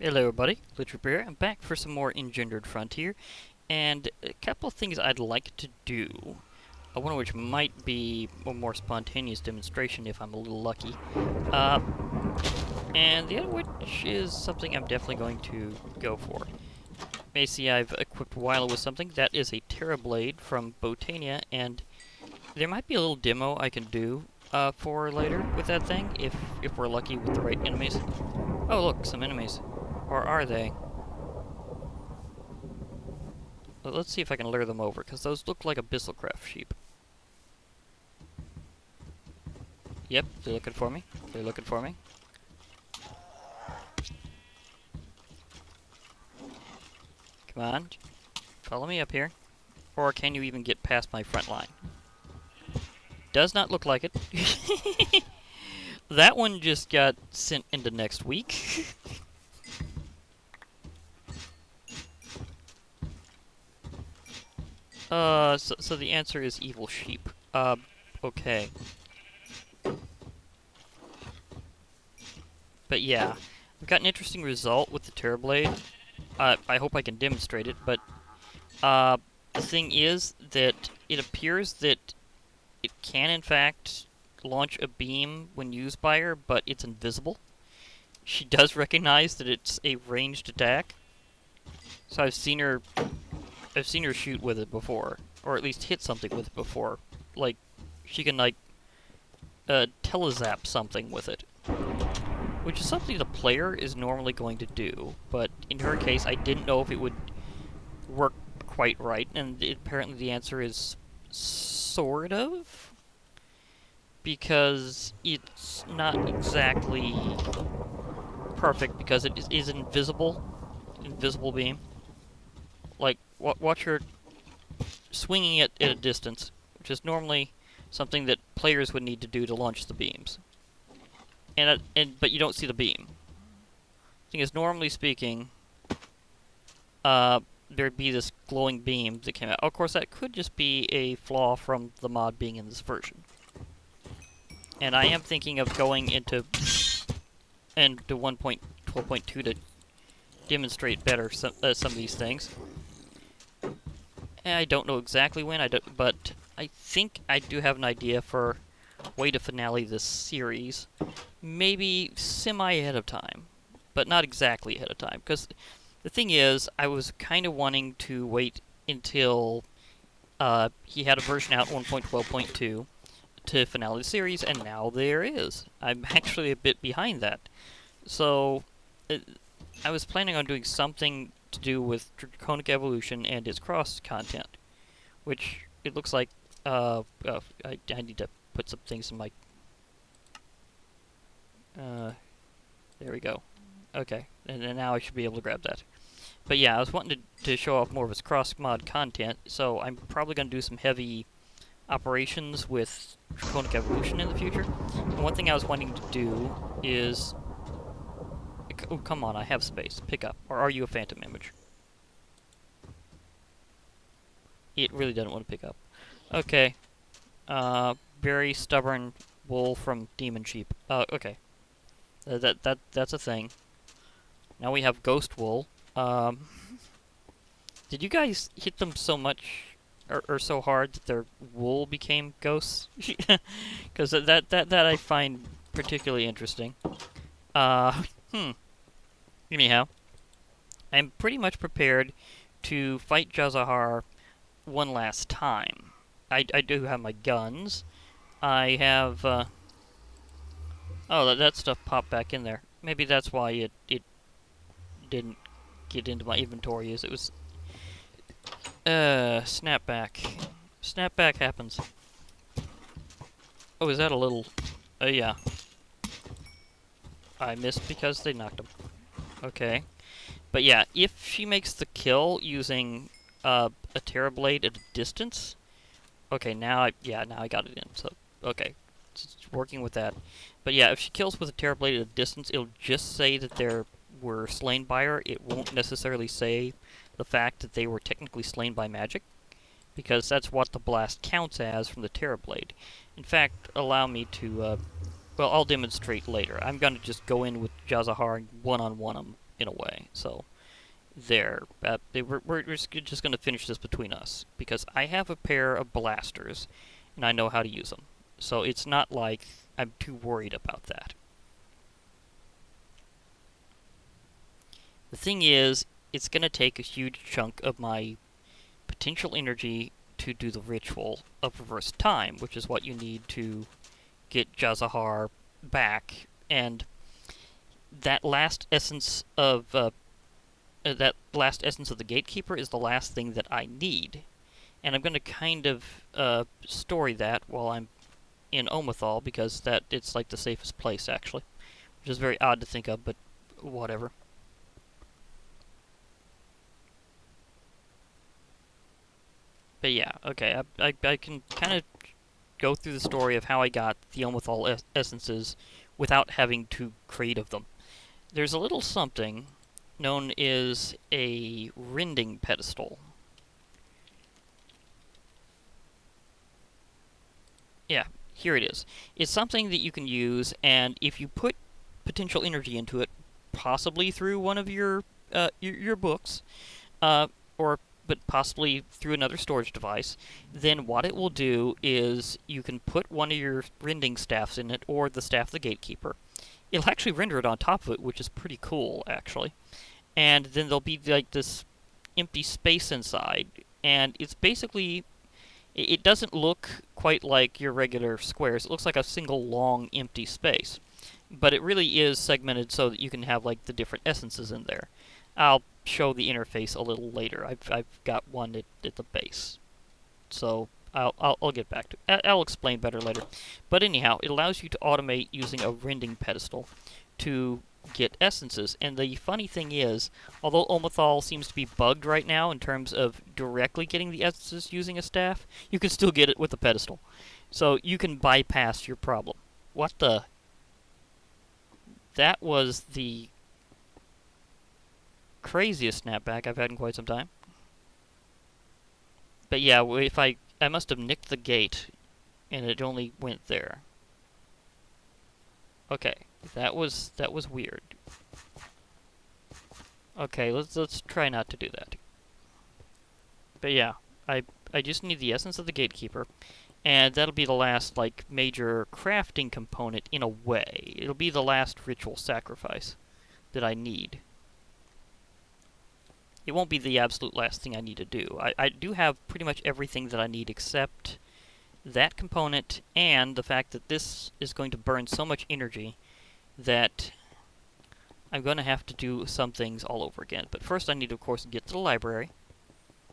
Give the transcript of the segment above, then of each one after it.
Hello everybody, Littrip here. I'm back for some more Engendered Frontier, and a couple of things I'd like to do. One of which might be a more spontaneous demonstration if I'm a little lucky. Uh, and the other which is something I'm definitely going to go for. May see I've equipped Wilo with something. That is a Terrorblade from Botania, and there might be a little demo I can do for later with that thing, if we're lucky with the right enemies. Oh look, some enemies. Or are they? Well, let's see if I can lure them over, because those look like Abyssalcraft sheep. Yep, they're looking for me. They're looking for me. Come on. Follow me up here. Or can you even get past my front line? Does not look like it. That one just got sent into next week. So the answer is evil sheep. Okay. But yeah, I've got an interesting result with the Terrorblade. I hope I can demonstrate it, but the thing is that it appears that it can in fact launch a beam when used by her, but it's invisible. She does recognize that it's a ranged attack. So I've seen her shoot with it before, or at least hit something with it before. Like, she can like telezap something with it, which is something the player is normally going to do. But in her case, I didn't know if it would work quite right, and apparently the answer is sort of, because it's not exactly perfect because it is invisible beam. Like, watch her swinging it at a distance, which is normally something that players would need to do to launch the beams. But you don't see the beam. The thing is, normally speaking, there'd be this glowing beam that came out. Of course, that could just be a flaw from the mod being in this version. And I am thinking of going into 1.12.2 to demonstrate better some of these things. I don't know exactly when, but I think I do have an idea for a way to finale this series. Maybe semi ahead of time, but not exactly ahead of time. Because the thing is, I was kind of wanting to wait until he had a version out 1.12.2 to finale the series, and now there is. I'm actually a bit behind that. So, I was planning on doing something to do with Draconic Evolution and its cross content, which it looks like I need to put some things in my there we go. Okay, and now I should be able to grab that. But yeah, I was wanting to show off more of its cross mod content, so I'm probably going to do some heavy operations with Draconic Evolution in the future. And one thing I was wanting to do is... Oh, come on, I have space. Pick up. Or are you a phantom image? It really doesn't want to pick up. Okay. Very stubborn wool from demon sheep. Okay. That's a thing. Now we have ghost wool. Did you guys hit them so much or so hard that their wool became ghosts? Because that I find particularly interesting. Anyhow, I'm pretty much prepared to fight Jazahar one last time. I do have my guns. I have, oh, that stuff popped back in there. Maybe that's why it didn't get into my inventory, as it was... snapback. Snapback happens. Oh, is that a little... yeah. I missed because they knocked him. Okay. But yeah, if she makes the kill using a Terrorblade at a distance... Okay, now I got it in, so... Okay. Just working with that. But yeah, if she kills with a Terrorblade at a distance, it'll just say that they were slain by her. It won't necessarily say the fact that they were technically slain by magic, because that's what the blast counts as from the Terrorblade. In fact, allow me to... well, I'll demonstrate later. I'm going to just go in with Jazahar and one-on-one him in a way. So there, we're just going to finish this between us because I have a pair of blasters and I know how to use them. So it's not like I'm too worried about that. The thing is, it's going to take a huge chunk of my potential energy to do the ritual of reverse time, which is what you need to get Jazahar back. And that last essence of the Gatekeeper is the last thing that I need. And I'm going to kind of story that while I'm in Omethal, because it's like the safest place, actually. Which is very odd to think of, but whatever. But yeah, okay, I can kind of go through the story of how I got the Omethal essences without having to create of them. There's a little something known as a rending pedestal. Yeah, here it is. It's something that you can use, and if you put potential energy into it, possibly through one of your books, or but possibly through another storage device, then what it will do is you can put one of your rending staffs in it, or the staff of the Gatekeeper. It'll actually render it on top of it, which is pretty cool, actually. And then there'll be like this empty space inside, and it's basically, it doesn't look quite like your regular squares. It looks like a single long empty space, but it really is segmented so that you can have like the different essences in there. I'll show the interface a little later. I've got one at the base, so I'll get back to it. I'll explain better later. But anyhow, it allows you to automate using a rending pedestal to get essences. And the funny thing is, although Omethal seems to be bugged right now in terms of directly getting the essences using a staff, you can still get it with a pedestal. So you can bypass your problem. What the? That was the craziest snapback I've had in quite some time. But yeah, if I must have nicked the gate, and it only went there. Okay, that was weird. Okay, let's try not to do that. But yeah, I just need the essence of the Gatekeeper, and that'll be the last like major crafting component in a way. It'll be the last ritual sacrifice that I need. It won't be the absolute last thing I need to do. I do have pretty much everything that I need except that component and the fact that this is going to burn so much energy that I'm going to have to do some things all over again. But first I need to, of course, get to the library.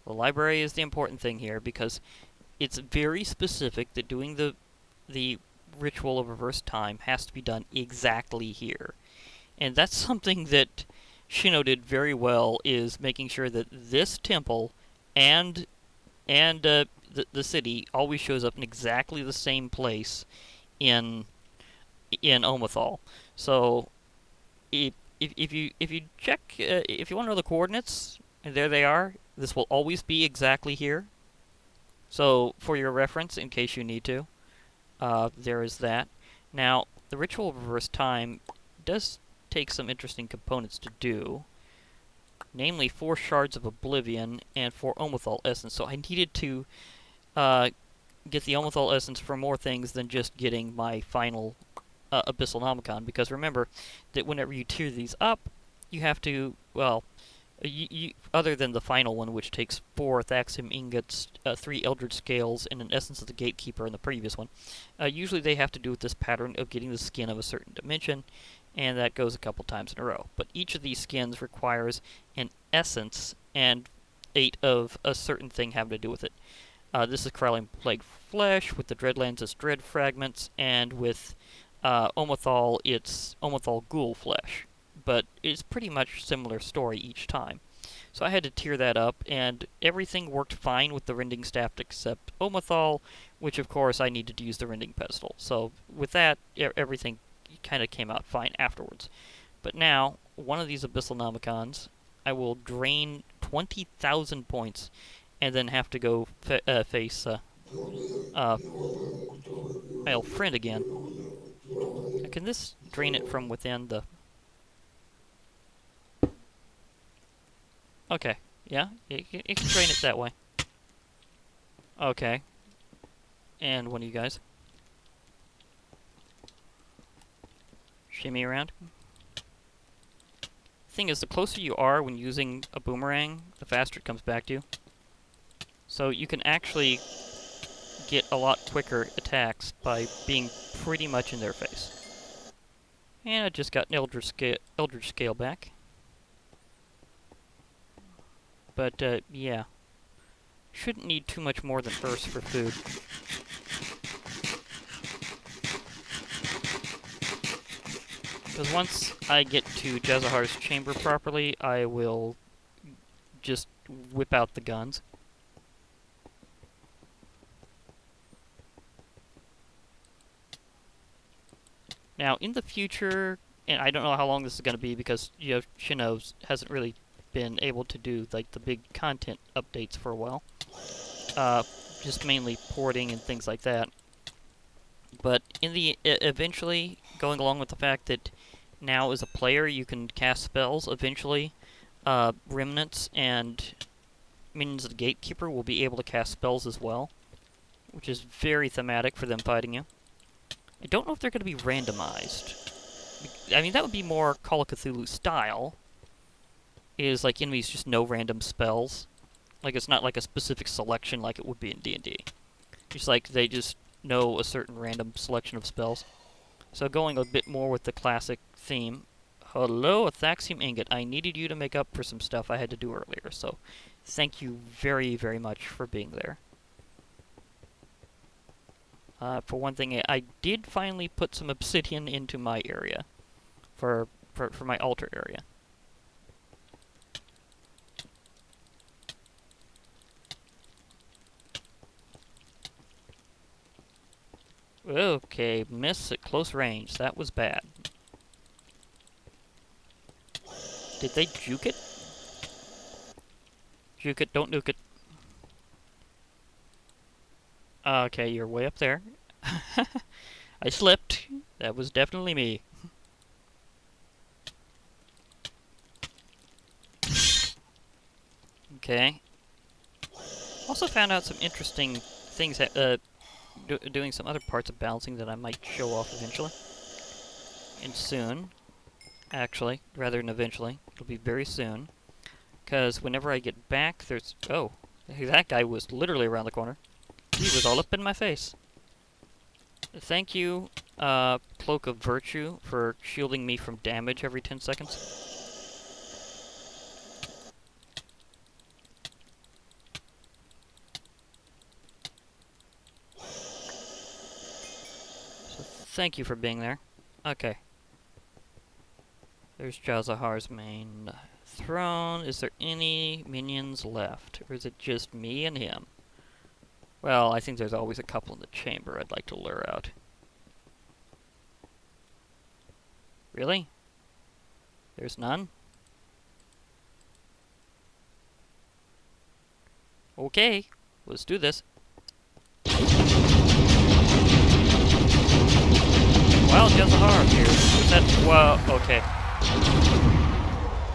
The library is the important thing here because it's very specific that doing the ritual of reverse time has to be done exactly here. And that's something that Shino did very well, is making sure that this temple and the city always shows up in exactly the same place in Omethal. So if you check, if you want to know the coordinates, and there they are, this will always be exactly here. So for your reference, in case you need to, there is that. Now the ritual of reverse time does take some interesting components to do, namely 4 shards of oblivion and 4 Omethal essence. So I needed to get the Omethal essence for more things than just getting my final Abyssal Nomicon, because remember that whenever you tier these up, you have to, well, other than the final one, which takes 4 Thaxium ingots, 3 Eldritch Scales, and an Essence of the Gatekeeper in the previous one, usually they have to do with this pattern of getting the skin of a certain dimension, and that goes a couple times in a row. But each of these skins requires an essence and 8 of a certain thing having to do with it. This is Crawling Plague Flesh, with the Dreadlands as Dread Fragments, and with Omethal, it's Omethal Ghoul Flesh. But it's pretty much similar story each time. So I had to tier that up, and everything worked fine with the Rending Staff except Omethal, which of course I needed to use the Rending Pedestal. So with that, everything kind of came out fine afterwards. But now, one of these Abyssal Nomicons, I will drain 20,000 points, and then have to go face my old friend again. Now, can this drain it from within the... Okay. Yeah, it can drain it that way. Okay. And one of you guys. Shimmy around. Thing is, the closer you are when using a boomerang, the faster it comes back to you. So you can actually get a lot quicker attacks by being pretty much in their face. And I just got an Eldritch Scale back. But, yeah. Shouldn't need too much more than Earth for food. Because once I get to Jazahar's chamber properly, I will just whip out the guns. Now, in the future, and I don't know how long this is going to be because, you know, Shinnov hasn't really been able to do, like, the big content updates for a while. Just mainly porting and things like that. But in the eventually, going along with the fact that now as a player you can cast spells, eventually remnants and minions of the Gatekeeper will be able to cast spells as well, which is very thematic for them fighting you. I don't know if they're going to be randomized. I mean, that would be more Call of Cthulhu style, is like enemies just know random spells. Like, it's not like a specific selection like it would be in D&D. Just like they just know a certain random selection of spells. So going a bit more with the classic theme. Hello, Athaxium Ingot. I needed you to make up for some stuff I had to do earlier, so thank you very, very much for being there. For one thing, I did finally put some obsidian into my area. For my altar area. Okay, miss at close range. That was bad. Did they juke it? Juke it, don't nuke it. Okay, you're way up there. I slipped. That was definitely me. Okay. Also found out some interesting things, doing some other parts of balancing that I might show off eventually. And soon. Actually, rather than eventually. It'll be very soon. Because whenever I get back, there's... Oh, that guy was literally around the corner. He was all up in my face. Thank you, Cloak of Virtue, for shielding me from damage every 10 seconds. So thank you for being there. Okay. There's Jazahar's main throne. Is there any minions left? Or is it just me and him? Well, I think there's always a couple in the chamber I'd like to lure out. Really? There's none? Okay, let's do this. Wow, Jazahar appears. That, well, okay.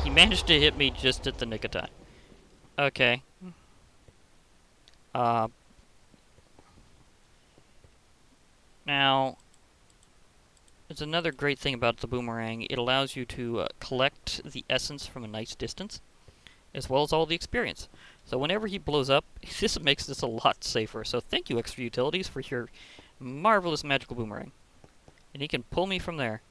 He managed to hit me just at the nick of time. Okay. Now, there's another great thing about the boomerang. It allows you to collect the essence from a nice distance, as well as all the experience. So whenever he blows up, this makes this a lot safer. So thank you, Extra Utilities, for your marvelous magical boomerang. And he can pull me from there.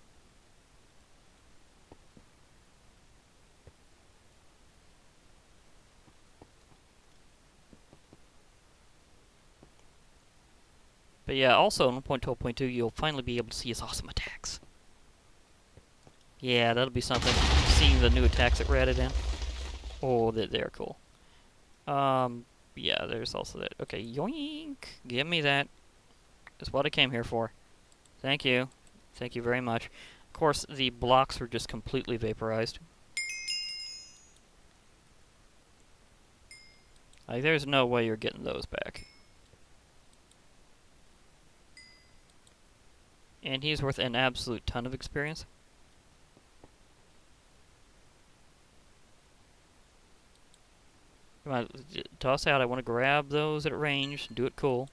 But yeah, also in 1.12.2, you'll finally be able to see his awesome attacks. Yeah, that'll be something. Seeing the new attacks that were added in. Oh, they're cool. Yeah, there's also that. Okay, yoink! Give me that. That's what I came here for. Thank you. Thank you very much. Of course, the blocks were just completely vaporized. Like, there's no way you're getting those back. And he's worth an absolute ton of experience. Come on, toss out. I want to grab those at range. Do it cool.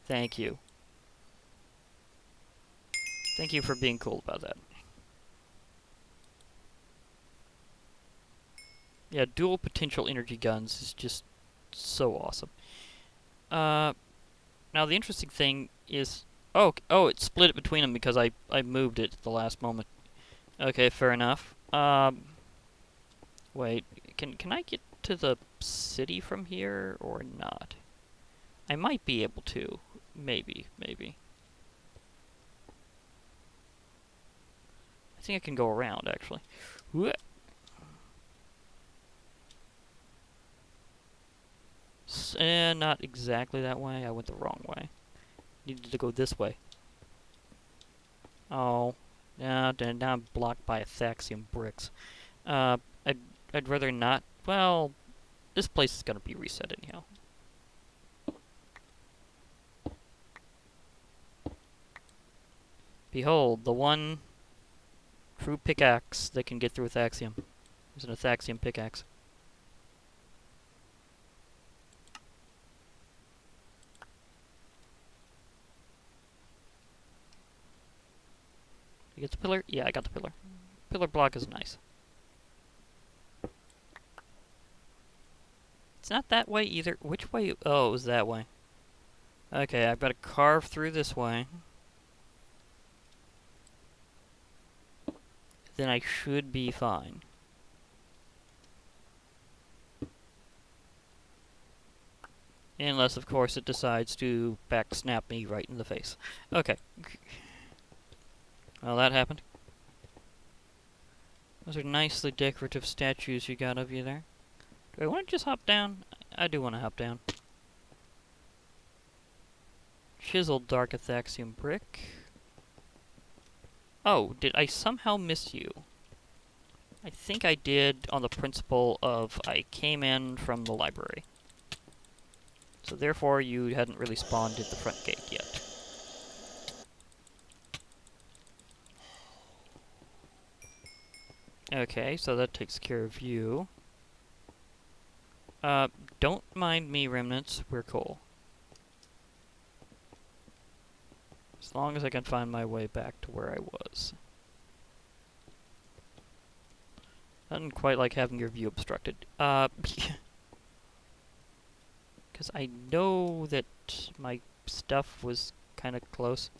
Thank you. Thank you for being cool about that. Yeah, dual potential energy guns is just so awesome. Now the interesting thing is, oh, it split it between them because I moved it at the last moment. Okay, fair enough. Wait, can I get to the city from here or not? I might be able to. Maybe. I think I can go around, actually. Not exactly that way. I went the wrong way. Needed to go this way. Oh. Now I'm blocked by Athaxium bricks. I'd rather not. Well, this place is gonna be reset anyhow. Behold, the one true pickaxe that can get through Athaxium. There's an Athaxium pickaxe. You get the pillar? Yeah, I got the pillar. Pillar block is nice. It's not that way either. Which way? Oh, it was that way. Okay, I've got to carve through this way. Then I should be fine. Unless, of course, it decides to back snap me right in the face. Okay. Well, that happened. Those are nicely decorative statues you got of you there. Do I want to just hop down? I do want to hop down. Chiseled dark Athaxium brick. Oh, did I somehow miss you? I think I did on the principle of I came in from the library. So therefore you hadn't really spawned at the front gate yet. Okay, so that takes care of you. Don't mind me, remnants. We're cool. As long as I can find my way back to where I was. Doesn't quite like having your view obstructed. Because I know that my stuff was kind of close.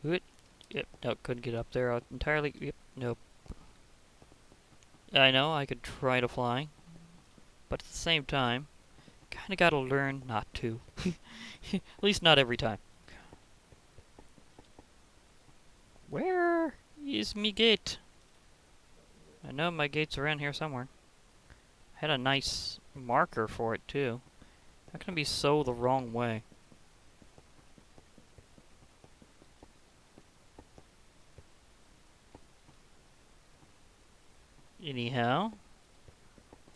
Yep, no, couldn't get up there entirely. Yep, nope. I know, I could try to fly. But at the same time, kinda gotta learn not to. At least not every time. Where is me gate? I know my gate's around here somewhere. I had a nice marker for it, too. How can it be so the wrong way? Anyhow,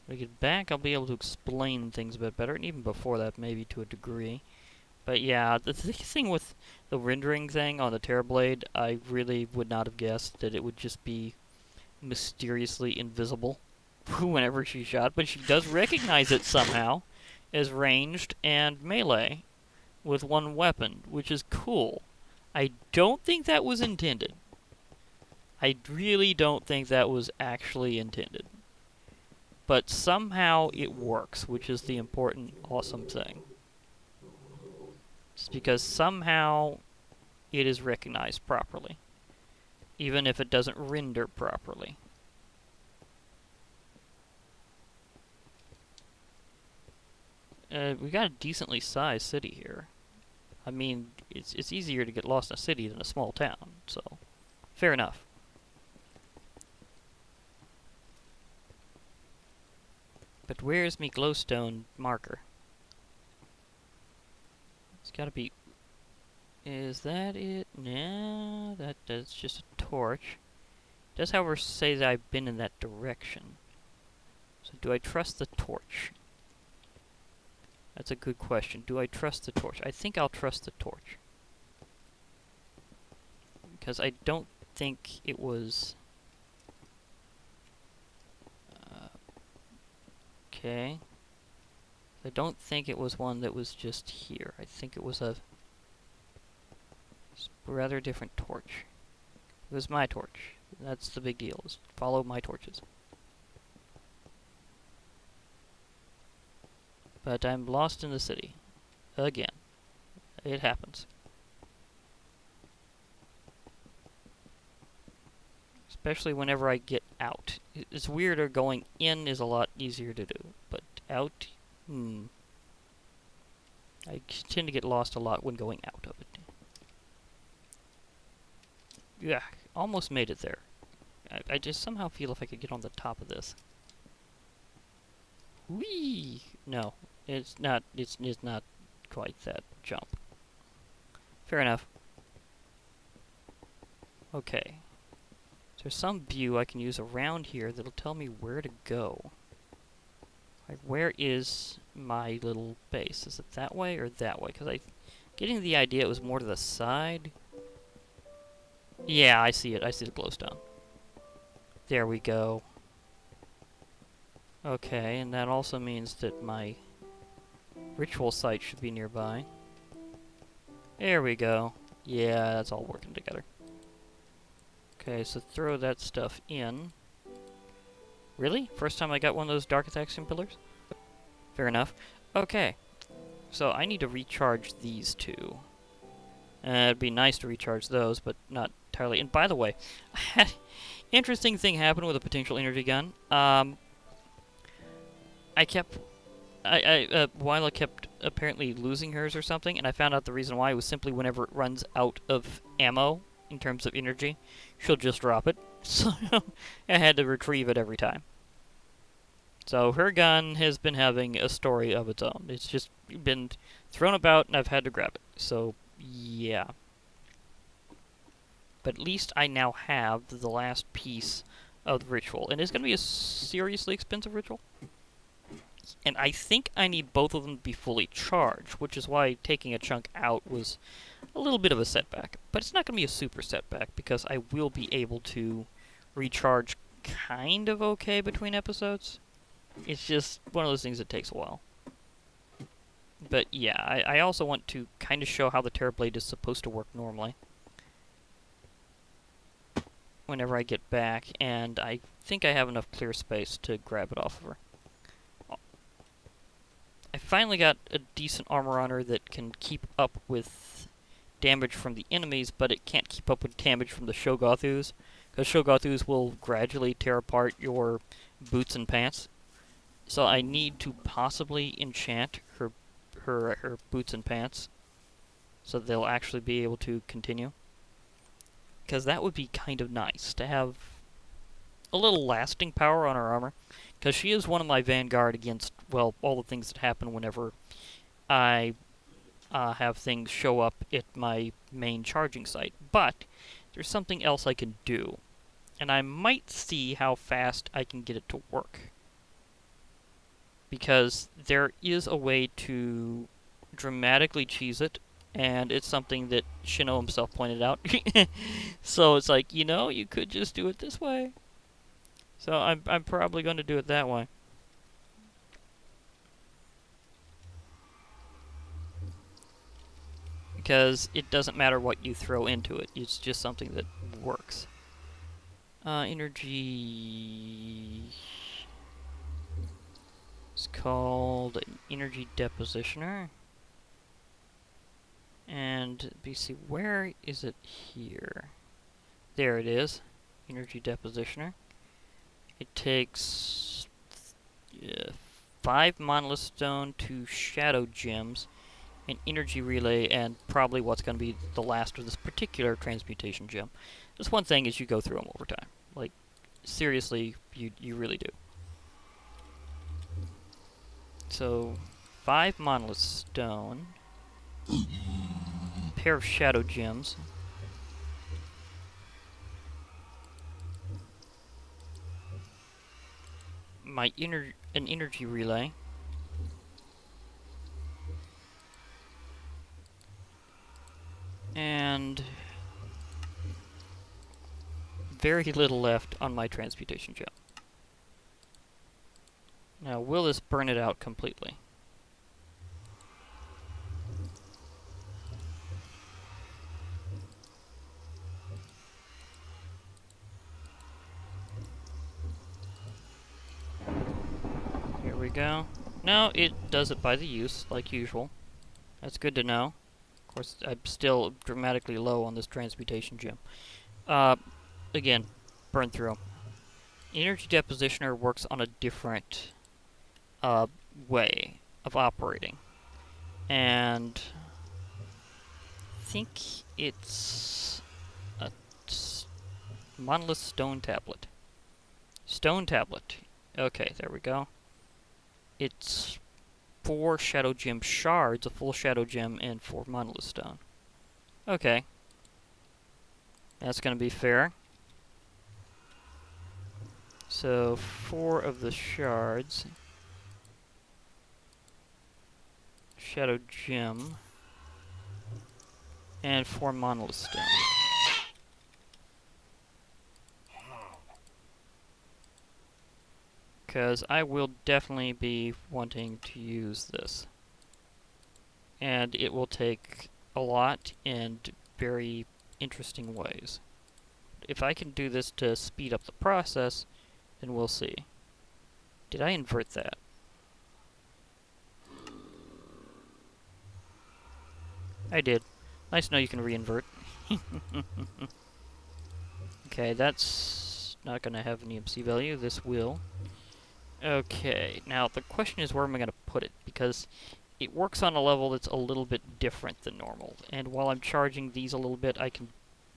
when I get back, I'll be able to explain things a bit better, and even before that, maybe to a degree. But yeah, the thing with the rendering thing on the Terrorblade, I really would not have guessed that it would just be mysteriously invisible whenever she shot, but she does recognize it somehow as ranged and melee with one weapon, which is cool. I don't think that was intended. I really don't think that was actually intended. But somehow it works, which is the important, awesome thing. Just because somehow it is recognized properly, even if it doesn't render properly. We got a decently sized city here. I mean, it's easier to get lost in a city than a small town, so fair enough. But where's me glowstone marker? It's gotta be... Is that it? Nah, that's just a torch. It does, however, say that I've been in that direction. So do I trust the torch? That's a good question. Do I trust the torch? I think I'll trust the torch. Because I don't think it was Okay. I don't think it was one that was just here. I think it was a rather different torch. It was my torch. That's the big deal, is follow my torches. But I'm lost in the city. Again. It happens. Especially whenever I get out. It's weirder, going in is a lot easier to do. But out, I tend to get lost a lot when going out of it. Yeah, almost made it there. I just somehow feel if I could get on the top of this. Whee! No, it's not quite that jump. Fair enough. Okay. There's some view I can use around here that'll tell me where to go. Like, where is my little base? Is it that way or that way? Because getting the idea it was more to the side. Yeah, I see it. I see the glowstone. There we go. Okay, and that also means that my ritual site should be nearby. There we go. Yeah, that's all working together. Okay, so throw that stuff in. Really? First time I got one of those Dark Attaxion pillars? Fair enough. Okay. So I need to recharge these two. It'd be nice to recharge those, but not entirely. And by the way, interesting thing happened with a potential energy gun. Wyla kept apparently losing hers or something, and I found out the reason why was simply whenever it runs out of ammo in terms of energy, she'll just drop it. So I had to retrieve it every time. So her gun has been having a story of its own. It's just been thrown about, and I've had to grab it. So, yeah. But at least I now have the last piece of the ritual. And it's going to be a seriously expensive ritual. And I think I need both of them to be fully charged, which is why taking a chunk out was a little bit of a setback. But it's not going to be a super setback, because I will be able to recharge kind of okay between episodes. It's just one of those things that takes a while. But yeah, I also want to kind of show how the Terrorblade is supposed to work normally whenever I get back, and I think I have enough clear space to grab it off of her. I finally got a decent armor on her that can keep up with damage from the enemies, but it can't keep up with damage from the Shogothus, because Shogothus will gradually tear apart your boots and pants. So I need to possibly enchant her boots and pants, so they'll actually be able to continue. Because that would be kind of nice, to have a little lasting power on her armor. Because she is one of my vanguard against, well, all the things that happen whenever I have things show up at my main charging site. But there's something else I can do, and I might see how fast I can get it to work. Because there is a way to dramatically cheese it, and it's something that Shino himself pointed out. So it's like, you know, you could just do it this way. So I'm probably going to do it that way. Because it doesn't matter what you throw into it, it's just something that works. Energy... It's called an energy depositioner. And BC, where is it here? There it is. Energy depositioner. It takes 5 monolith stone, 2 shadow gems, an energy relay, and probably what's going to be the last of this particular transmutation gem. Just one thing is you go through them over time. Like, seriously, you really do. So, 5 monolith stone, a pair of shadow gems, an energy relay, and very little left on my transmutation gem. Now, will this burn it out completely? Here we go. No, it does it by the use, like usual. That's good to know. Of course, I'm still dramatically low on this transmutation gem. Again, burn through 'em. Energy depositioner works on a different way of operating. And I think it's a monolith stone tablet. Stone tablet. Okay, there we go. It's 4 shadow gem shards, a full shadow gem, and 4 monolith stone. Okay. That's gonna be fair. So 4 of the shards. Shadow gem. And 4 monolith stone. Because I will definitely be wanting to use this. And it will take a lot and very interesting ways. If I can do this to speed up the process, then we'll see. Did I invert that? I did. Nice to know you can re-invert. Okay, that's not going to have an EMC value. This will. Okay, now the question is where am I going to put it? Because it works on a level that's a little bit different than normal. And while I'm charging these a little bit, I can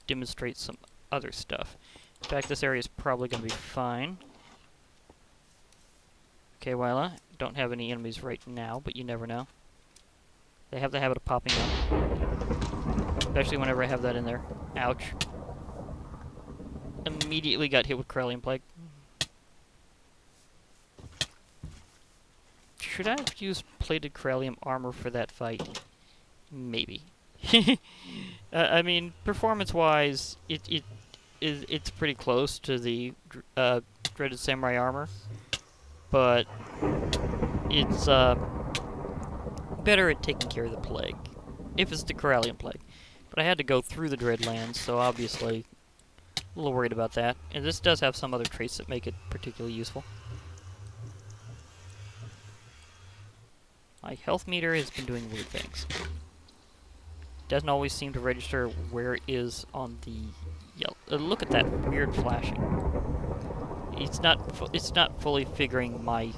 demonstrate some other stuff. In fact, this area is probably going to be fine. Okay, Wyla, don't have any enemies right now, but you never know. They have the habit of popping up. Especially whenever I have that in there. Ouch. Immediately got hit with Corellian Plague. Should I have used plated Corellium armor for that fight? Maybe. I mean, performance-wise, it's pretty close to the Dreaded Samurai armor, but it's better at taking care of the plague, if it's the Corellian Plague. But I had to go through the Dreadlands, so obviously a little worried about that. And this does have some other traits that make it particularly useful. My health meter has been doing weird things. Doesn't always seem to register where it is on the yellow. Look at that weird flashing. It's not fully figuring my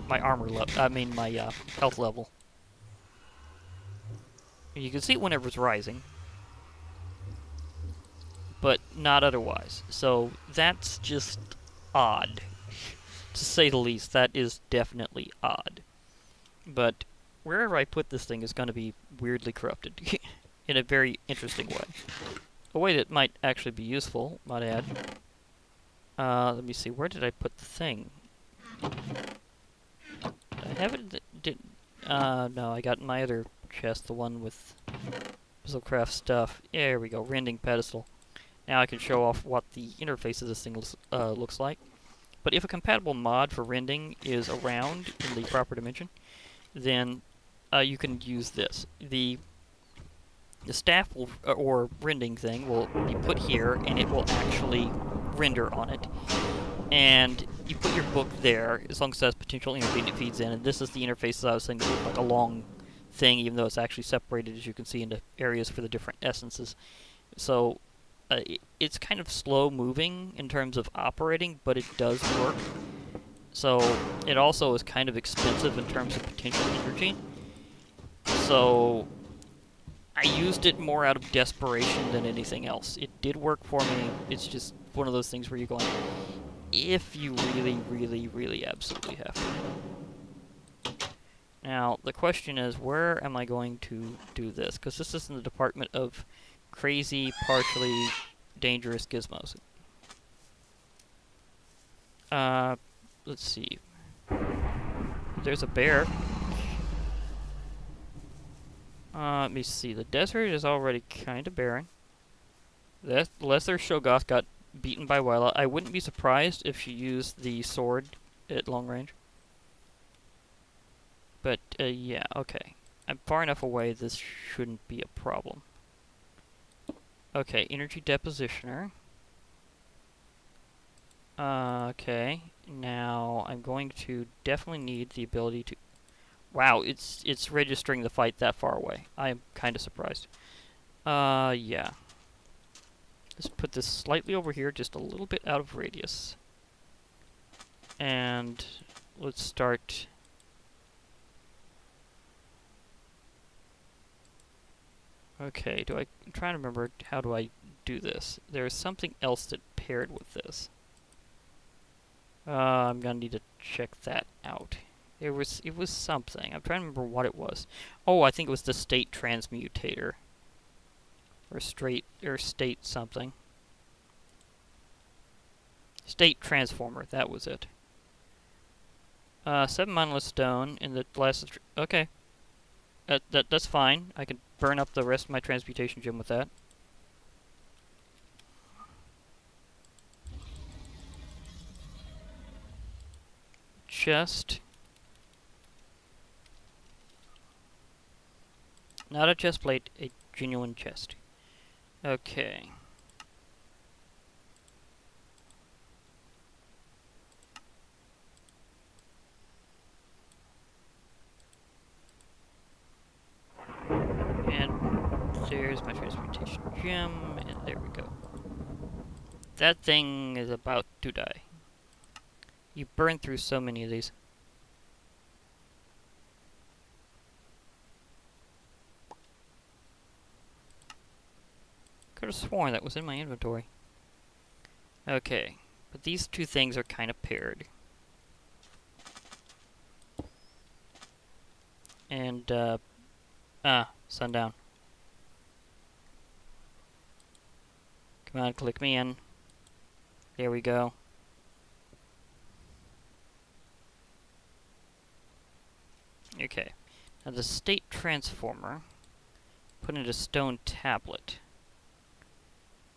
armor level. I mean my health level. You can see it whenever it's rising, but not otherwise. So that's just odd, to say the least. That is definitely odd. But wherever I put this thing is going to be weirdly corrupted in a very interesting way. A way that might actually be useful, might add. Let me see, where did I put the thing? I have it. No, I got my other chest, the one with Puzzlecraft stuff. There we go, rending pedestal. Now I can show off what the interface of this thing looks like. But if a compatible mod for rending is around in the proper dimension, then you can use this. The staff will, or rending thing will be put here, and it will actually render on it. And you put your book there, as long as it has potential interface it feeds in. And this is the interface that I was saying that looked like a long thing, even though it's actually separated, as you can see, into areas for the different essences. So it's kind of slow moving in terms of operating, but it does work. So it also is kind of expensive in terms of potential energy. So I used it more out of desperation than anything else. It did work for me. It's just one of those things where you're going, if you really, really, really absolutely have to. Now, the question is, where am I going to do this? Because this is in the department of crazy, partially dangerous gizmos. Let's see. There's a bear. Let me see. The desert is already kind of barren. Lesser Shogoth got beaten by Wyla. I wouldn't be surprised if she used the sword at long range. But, yeah, okay. I'm far enough away, this shouldn't be a problem. Okay, energy depositioner. Okay, now I'm going to definitely need the ability to... Wow, it's registering the fight that far away. I am kind of surprised. Yeah. Let's put this slightly over here, just a little bit out of radius. And let's start... Okay, I'm trying to remember, how do I do this? There's something else that paired with this. I'm gonna need to check that out. It was something. I'm trying to remember what it was. Oh, I think it was the state transmutator. Or state something. State transformer, that was it. 7 monolith stone in the last... Okay. That's fine. I can burn up the rest of my transmutation gem with that. Chest. Not a chest plate, a genuine chest. Okay. And there's my transmutation gem, and there we go. That thing is about to die. You burn through so many of these. Could have sworn that was in my inventory. Okay, but these two things are kind of paired. And, sundown. Come on, click me in. There we go. Okay. Now the state transformer, put in a stone tablet.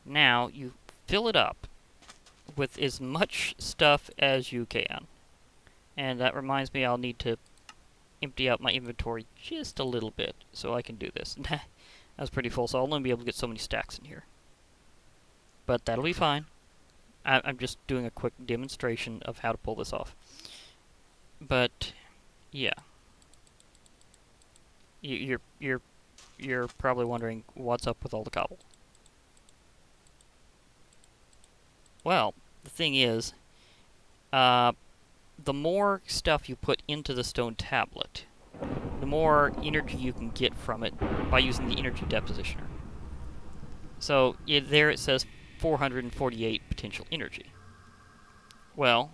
Now you fill it up with as much stuff as you can. And that reminds me, I'll need to empty out my inventory just a little bit so I can do this. That was pretty full, so I'll only be able to get so many stacks in here. But that'll be fine. I'm just doing a quick demonstration of how to pull this off. But yeah, you're probably wondering what's up with all the cobble. Well, the thing is, the more stuff you put into the stone tablet, the more energy you can get from it by using the energy depositioner. So there it says 448 potential energy. Well,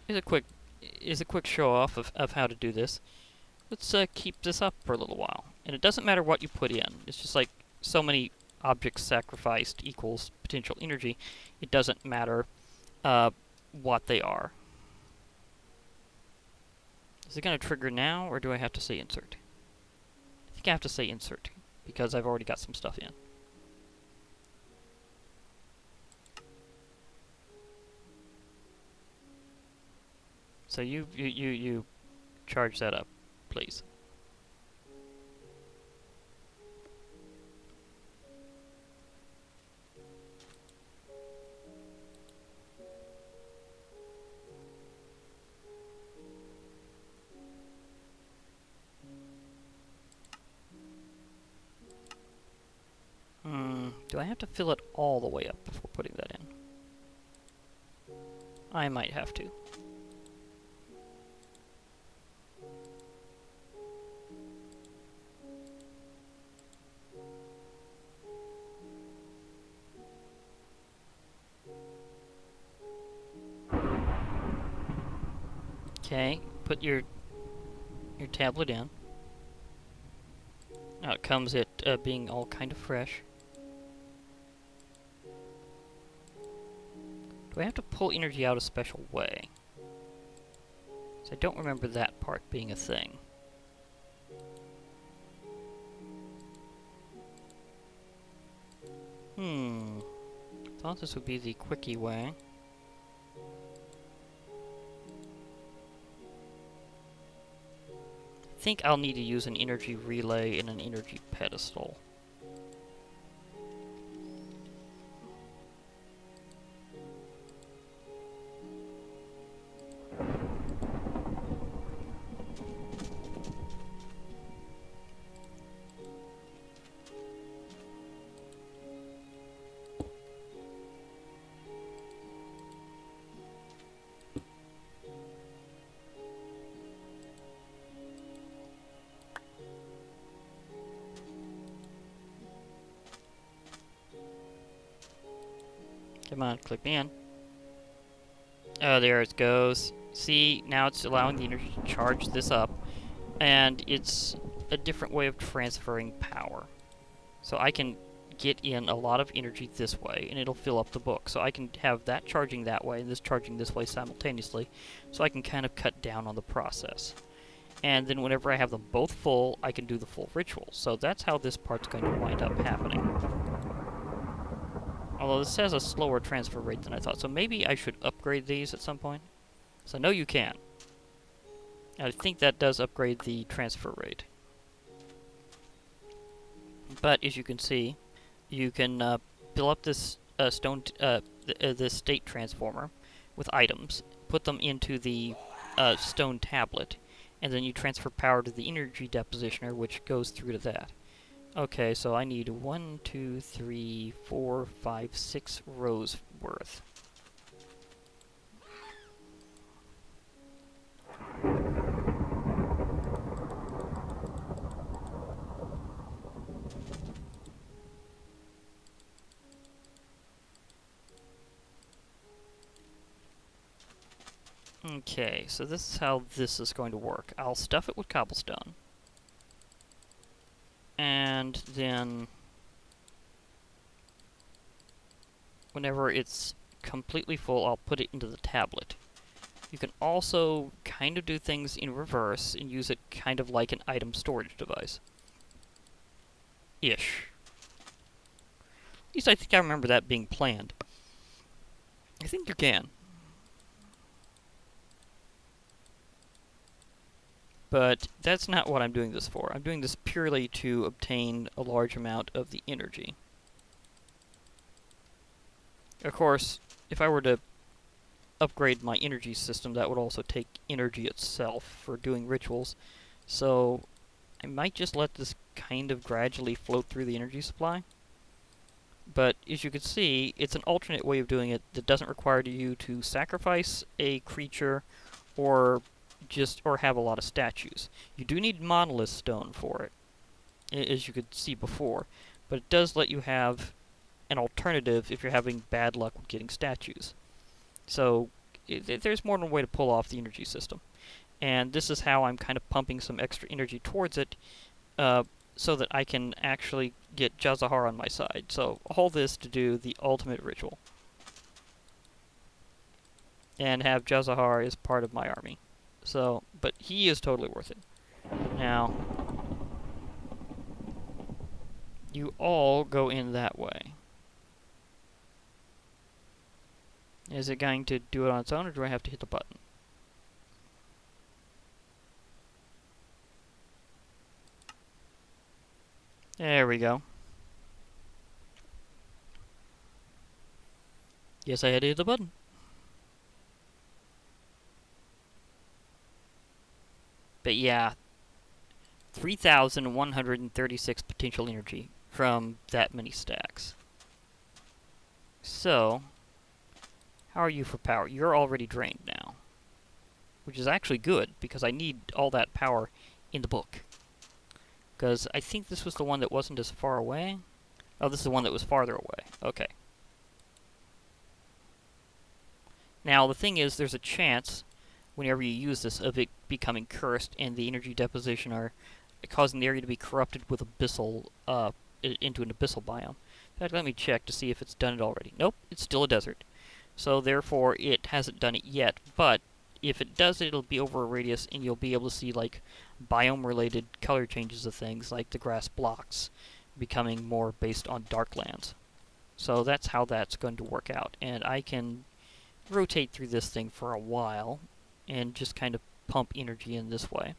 here's a quick show off of how to do this. Let's keep this up for a little while. And it doesn't matter what you put in. It's just like so many objects sacrificed equals potential energy. It doesn't matter what they are. Is it going to trigger now, or do I have to say insert? I think I have to say insert, because I've already got some stuff in. So you charge that up, please. Do I have to fill it all the way up before putting that in? I might have to. Okay, put your tablet in. Now it comes at being all kind of fresh. Do I have to pull energy out a special way? So I don't remember that part being a thing. Thought this would be the quickie way. think I'll need to use an energy relay and an energy pedestal. Come on, click me in. Oh, there it goes. See, now it's allowing the energy to charge this up, and it's a different way of transferring power. So I can get in a lot of energy this way, and it'll fill up the book. So I can have that charging that way, and this charging this way simultaneously, so I can kind of cut down on the process. And then whenever I have them both full, I can do the full ritual. So that's how this part's going to wind up happening. Although this has a slower transfer rate than I thought, so maybe I should upgrade these at some point. So I know you can. I think that does upgrade the transfer rate. But as you can see, you can fill up this this state transformer with items, put them into the stone tablet, and then you transfer power to the energy depositioner, which goes through to that. Okay, so I need 1, 2, 3, 4, 5, 6 rows worth. Okay, so this is how this is going to work. I'll stuff it with cobblestone. And then whenever it's completely full, I'll put it into the tablet. You can also kind of do things in reverse and use it kind of like an item storage device. Ish. At least I think I remember that being planned. I think you can. But that's not what I'm doing this for. I'm doing this purely to obtain a large amount of the energy. Of course, if I were to upgrade my energy system, that would also take energy itself for doing rituals. So I might just let this kind of gradually float through the energy supply. But as you can see, it's an alternate way of doing it that doesn't require you to sacrifice a creature or have a lot of statues. You do need monolith stone for it, as you could see before, but it does let you have an alternative if you're having bad luck with getting statues. So there's more than one way to pull off the energy system. And this is how I'm kind of pumping some extra energy towards it, so that I can actually get Jazahar on my side. So all this to do the ultimate ritual. And have Jazahar as part of my army. So, but he is totally worth it. Now, you all go in that way. Is it going to do it on its own, or do I have to hit the button? There we go. Yes, I had to hit the button. But yeah, 3,136 potential energy from that many stacks. So, how are you for power? You're already drained now. Which is actually good, because I need all that power in the book. Because I think this was the one that wasn't as far away. Oh, this is the one that was farther away. Okay. Now, the thing is, there's a chance, whenever you use this, of it becoming cursed and the energy deposition are causing the area to be corrupted with abyssal, into an abyssal biome. In fact, let me check to see if it's done it already. Nope, it's still a desert. So, therefore, it hasn't done it yet, but if it does it, it'll be over a radius, and you'll be able to see, like, biome-related color changes of things, like the grass blocks becoming more based on darklands. So that's how that's going to work out. And I can rotate through this thing for a while, and just kind of pump energy in this way.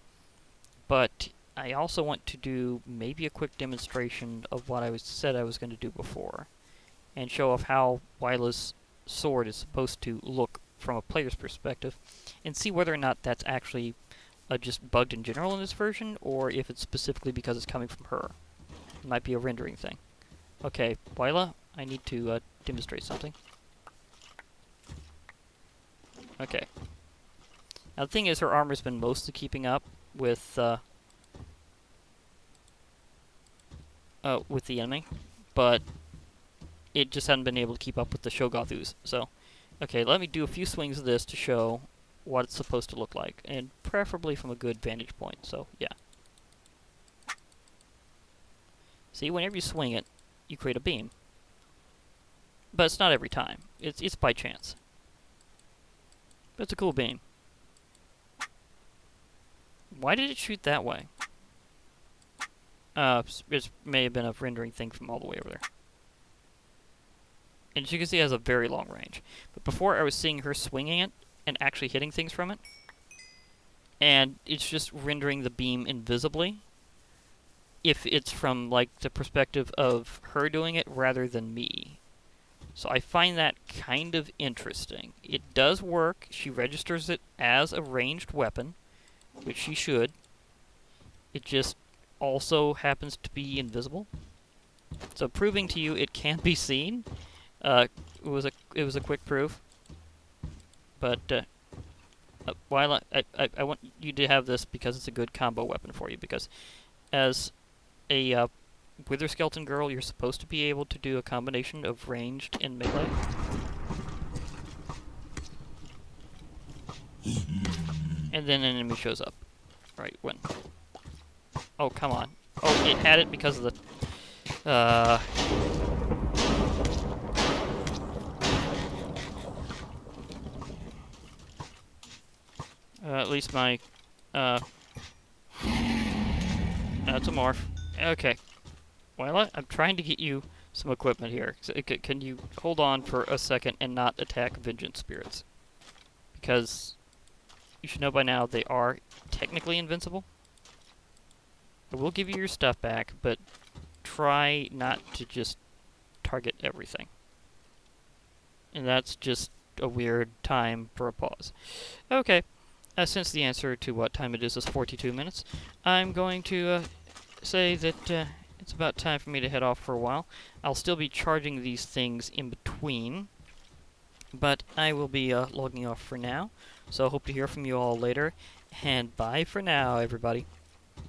but I also want to do maybe a quick demonstration of what said I was going to do before, and show off how Wyla's sword is supposed to look from a player's perspective, and see whether or not that's actually just bugged in general in this version, or if it's specifically because it's coming from her. It might be a rendering thing. Okay, Wyla, I need to demonstrate something. Okay. Now the thing is, her armor's been mostly keeping up with the enemy, but it just hadn't been able to keep up with the Shogothus. So, okay, let me do a few swings of this to show what it's supposed to look like, and preferably from a good vantage point. So, yeah. See, whenever you swing it, you create a beam. But it's not every time. It's by chance. But it's a cool beam. Why did it shoot that way? It may have been a rendering thing from all the way over there. And as you can see, it has a very long range. But before, I was seeing her swinging it and actually hitting things from it. And it's just rendering the beam invisibly, if it's from, like, the perspective of her doing it rather than me. So I find that kind of interesting. It does work. She registers it as a ranged weapon, which she should. It just also happens to be invisible. So proving to you it can be seen, it was a quick proof. But while I want you to have this because it's a good combo weapon for you, because as a Wither Skeleton Girl, you're supposed to be able to do a combination of ranged and melee. And then an enemy shows up. Right, when... Oh, come on. Oh, it had it because of the... at least my... That's a morph. Okay. Well, I'm trying to get you some equipment here. So can you hold on for a second and not attack Vengeance Spirits? Because you should know by now they are technically invincible. I will give you your stuff back, but try not to just target everything. And that's just a weird time for a pause. Okay. Since the answer to what time it is 42 minutes, I'm going to say that it's about time for me to head off for a while. I'll still be charging these things in between, but I will be logging off for now. So I hope to hear from you all later, and bye for now, everybody.